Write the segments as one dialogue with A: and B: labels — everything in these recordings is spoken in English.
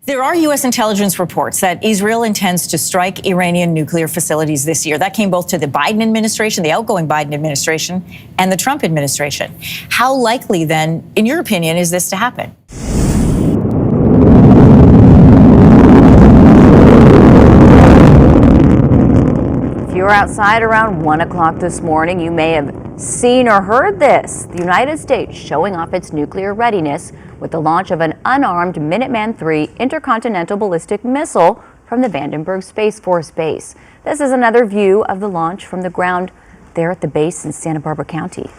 A: There are U.S. intelligence reports that Israel intends to strike Iranian nuclear facilities this year. That came both to the Biden administration, the outgoing Biden administration, and the Trump administration. How likely, then, in your opinion, is this to happen?
B: If you were outside around 1 o'clock this morning, you may have seen or heard this. The United States showing off its nuclear readiness with the launch of an unarmed Minuteman III intercontinental ballistic missile from the Vandenberg Space Force Base. This is another view of the launch from the ground there at the base in Santa Barbara County.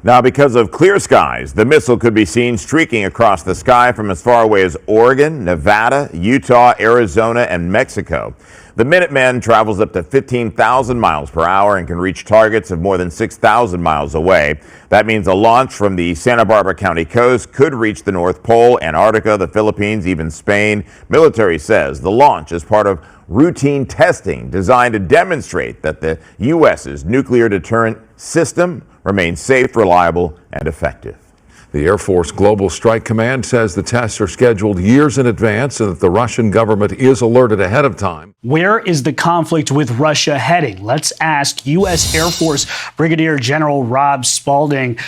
C: Now, because of clear skies, the missile could be seen streaking across the sky from as far away as Oregon, Nevada, Utah, Arizona, and Mexico. The Minuteman travels up to 15,000 miles per hour and can reach targets of more than 6,000 miles away. That means a launch from the Santa Barbara County coast could reach the North Pole, Antarctica, the Philippines, even Spain. Military says the launch is part of routine testing designed to demonstrate that the U.S.'s nuclear deterrent system remains safe, reliable, and effective.
D: The Air Force Global Strike Command says the tests are scheduled years in advance and that the Russian government is alerted ahead of time.
E: Where is the conflict with Russia heading? Let's ask U.S. Air Force Brigadier General Rob Spalding.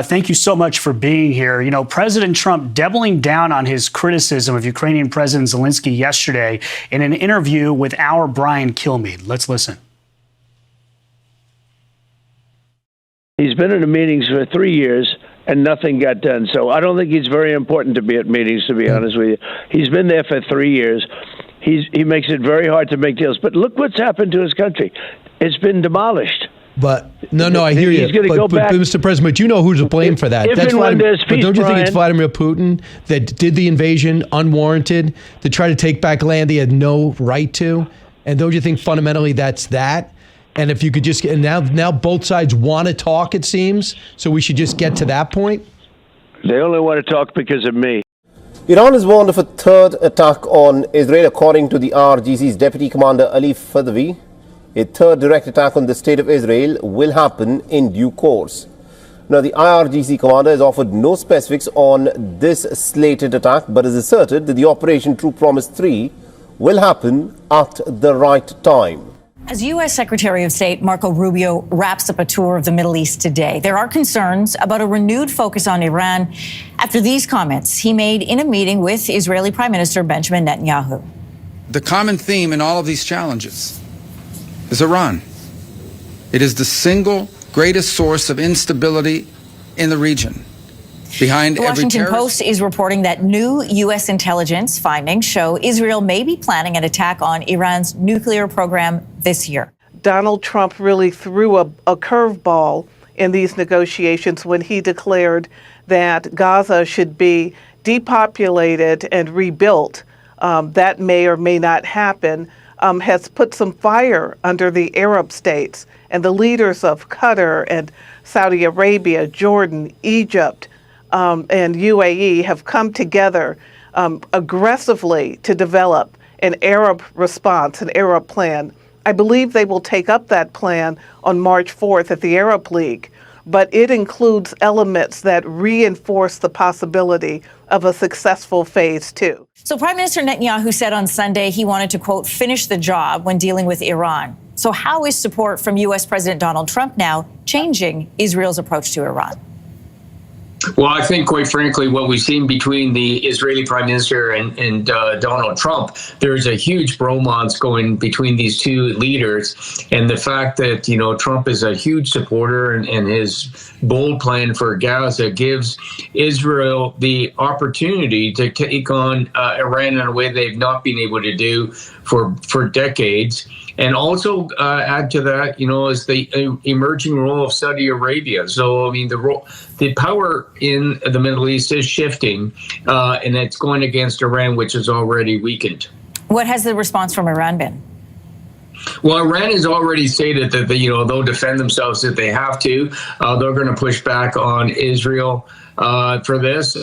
E: Thank you so much for being here. You know, President Trump doubling down on his criticism of Ukrainian President Zelensky yesterday in an interview with our Brian Kilmeade. Let's listen.
F: He's been in the meetings for 3 years and nothing got done. So I don't think he's very important to be at meetings, to be honest with you. He's been there for 3 years. He makes it very hard to make deals. But look what's happened to his country. It's been demolished.
G: But no, I hear you.
F: He's going to go back.
G: Mr. President, you know who's to blame for that.
F: If and when there's peace,
G: don't you think it's Vladimir Putin that did the invasion unwarranted to try to take back land he had no right to? And don't you think fundamentally that's that? And if you could just get, and now both sides want to talk, it seems, so we should just get to that point?
F: They only want to talk because of me.
H: Iran has warned of a third attack on Israel, according to the IRGC's Deputy Commander Ali Fadavi. A third direct attack on the state of Israel will happen in due course. Now, the IRGC commander has offered no specifics on this slated attack, but has asserted that the Operation True Promise 3 will happen at the right time.
A: As U.S. Secretary of State Marco Rubio wraps up a tour of the Middle East today, there are concerns about a renewed focus on Iran after these comments he made in a meeting with Israeli Prime Minister Benjamin Netanyahu.
I: The common theme in all of these challenges is Iran. It is the single greatest source of instability in the region. Behind
A: the Washington Post is reporting that new U.S. intelligence findings show Israel may be planning an attack on Iran's nuclear program this year.
J: Donald Trump really threw a curveball in these negotiations when he declared that Gaza should be depopulated and rebuilt. That may or may not happen, has put some fire under the Arab states and the leaders of Qatar and Saudi Arabia, Jordan, Egypt, and UAE have come together aggressively to develop an Arab response, an Arab plan. I believe they will take up that plan on March 4th at the Arab League, but it includes elements that reinforce the possibility of a successful phase 2.
A: So Prime Minister Netanyahu said on Sunday he wanted to, quote, finish the job when dealing with Iran. So how is support from U.S. President Donald Trump now changing Israel's approach to Iran?
K: Well, I think, quite frankly, what we've seen between the Israeli Prime Minister and Donald Trump, there's a huge bromance going between these two leaders. And the fact that, you know, Trump is a huge supporter and his bold plan for Gaza gives Israel the opportunity to take on Iran in a way they've not been able to do for decades. And also add to that, you know, is the emerging role of Saudi Arabia. So, I mean, the power in the Middle East is shifting, and it's going against Iran, which is already weakened.
A: What has the response from Iran been?
K: Well, Iran has already stated that they'll defend themselves if they have to. They're going to push back on Israel for this.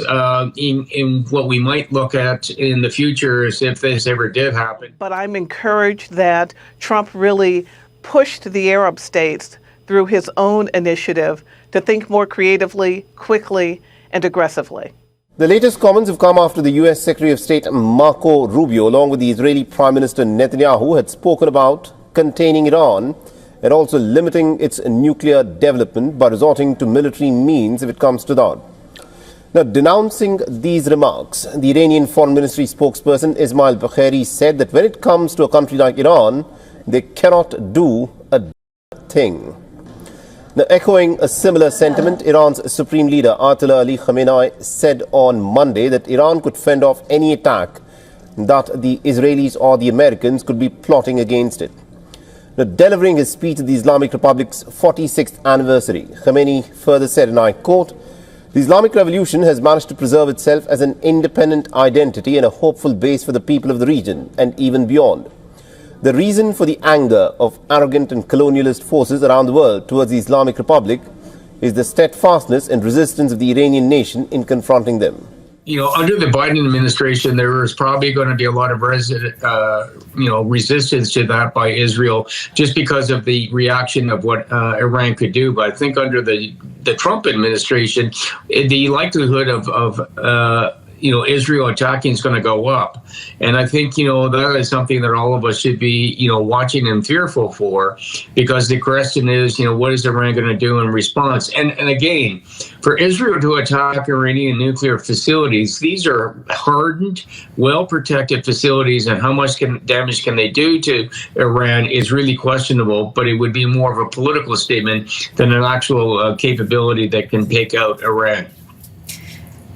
K: In what we might look at in the future is if this ever did happen.
J: But I'm encouraged that Trump really pushed the Arab states through his own initiative to think more creatively, quickly, and aggressively.
H: The latest comments have come after the U.S. Secretary of State Marco Rubio, along with the Israeli Prime Minister Netanyahu, had spoken about containing Iran and also limiting its nuclear development by resorting to military means if it comes to that. Now, denouncing these remarks, the Iranian Foreign Ministry spokesperson Ismail Bagheri said that when it comes to a country like Iran, they cannot do a thing. Now, echoing a similar sentiment, Iran's Supreme Leader Ayatollah Ali Khamenei said on Monday that Iran could fend off any attack that the Israelis or the Americans could be plotting against it. Now, delivering his speech at the Islamic Republic's 46th anniversary, Khamenei further said, and I quote, "The Islamic Revolution has managed to preserve itself as an independent identity and a hopeful base for the people of the region and even beyond. The reason for the anger of arrogant and colonialist forces around the world towards the Islamic Republic is the steadfastness and resistance of the Iranian nation in confronting them."
K: You know, under the Biden administration, there is probably going to be a lot of resistance to that by Israel, just because of the reaction of what Iran could do. But I think under the Trump administration, the likelihood of Israel attacking is going to go up. And I think, that is something that all of us should be, watching and fearful for, because the question is, what is Iran going to do in response? And again, for Israel to attack Iranian nuclear facilities, these are hardened, well-protected facilities, and how much damage can they do to Iran is really questionable, but it would be more of a political statement than an actual capability that can take out Iran.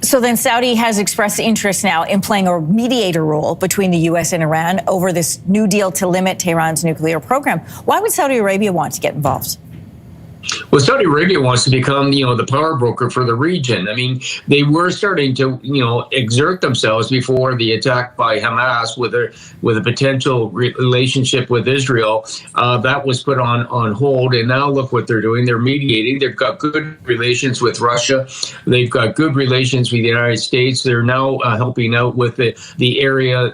A: So then Saudi has expressed interest now in playing a mediator role between the U.S. and Iran over this new deal to limit Tehran's nuclear program. Why would Saudi Arabia want to get involved?
K: Well, Saudi Arabia wants to become, the power broker for the region. I mean, they were starting to, exert themselves before the attack by Hamas with a potential relationship with Israel. That was put on hold, and now look what they're doing. They're mediating. They've got good relations with Russia. They've got good relations with the United States. They're now helping out with the area,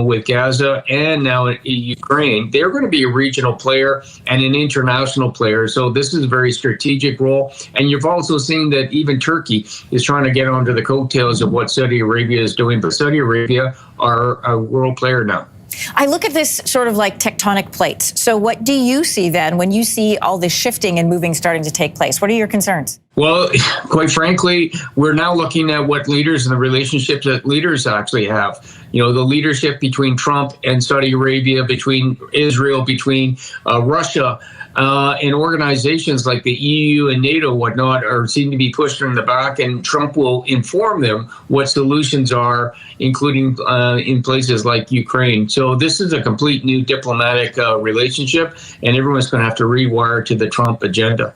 K: with Gaza and now Ukraine. They're going to be a regional player and an international player. So this is a very strategic role. And you've also seen that even Turkey is trying to get onto the coattails of what Saudi Arabia is doing. But Saudi Arabia are a world player now.
A: I look at this sort of like tectonic plates. So what do you see then when you see all this shifting and moving starting to take place? What are your concerns?
K: Well, quite frankly, we're now looking at what leaders and the relationships that leaders actually have. The leadership between Trump and Saudi Arabia, between Israel, between Russia, and organizations like the EU and NATO, whatnot, seem to be pushed in the back, and Trump will inform them what solutions are, including in places like Ukraine. So this is a complete new diplomatic relationship, and everyone's going to have to rewire to the Trump agenda.